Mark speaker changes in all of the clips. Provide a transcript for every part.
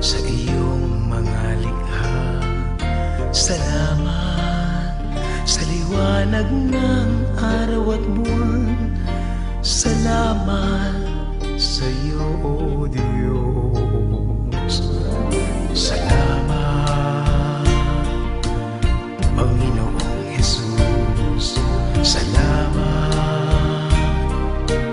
Speaker 1: sa iyong mga likha. Salamat sa liwanag ng araw at buwan. Salamat sa iyo, O Diyos. Salamat, Panginoong Jesus. Salamat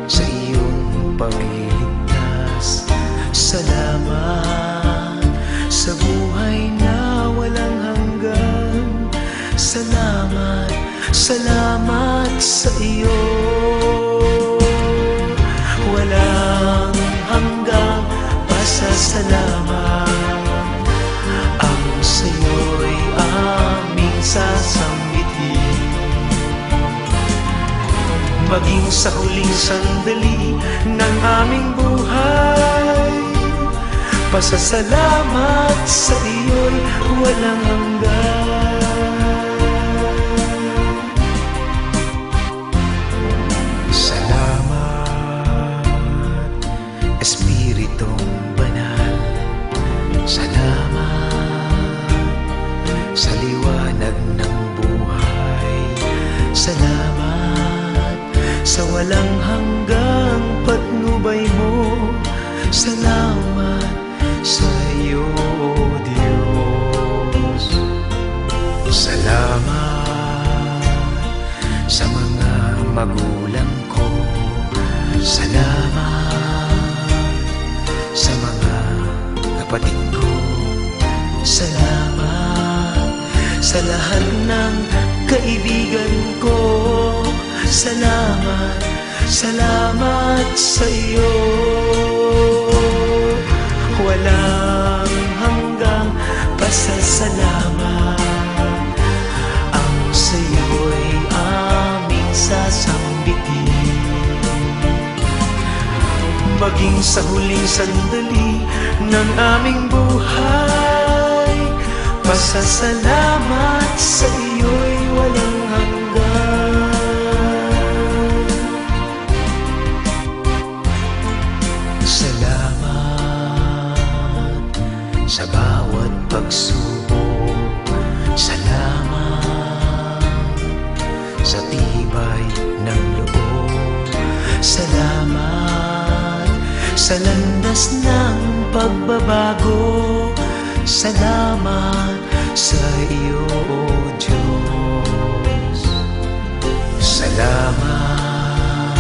Speaker 1: sa iyong pagliligtas. Salamat sa buhay na walang hanggan. Salamat, salamat sa iyo. Walang hanggang pasasalamat ang sa'yo'y aming sasambitin. Maging sa huling sandali ng aming buhay, pasasalamat sa iyo'y walang hanggan. Espiritong banal, salamat sa liwanag ng buhay. Salamat sa walang hanggang patnubay mo. Salamat sa iyo, O Diyos. Salamat sa mga magulang ko. Salamat sa mga kapatid ko. Salamat sa lahat ng kaibigan ko. Salamat, salamat sa iyo. Walang hanggang pasasalamat ang sa iyo'y aming sasambitin. Maging sa huling sandali ng aming buhay, pasasalamat sa iyo'y walang hanggan. Salamat sa bawat pagsubok. Salamat sa tibay ng loob. Salamat sa landas ng pagbabago. Salamat sa iyo, O Diyos. Salamat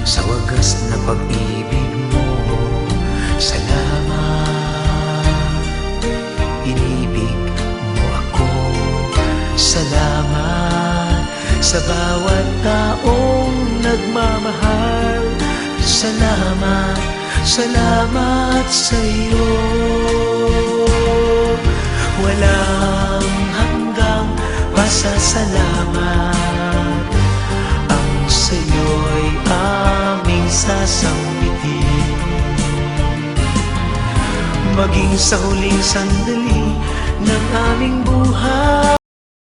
Speaker 1: sa wagas na pag-ibig mo. Salamat, inibig mo ako. Salamat sa bawat taong nagmamahal. Salamat, salamat sa iyo. Walang hanggang pasasalamat ang sa iyo'y aming sasambitin. Maging sa huling sandali ng aming buhay,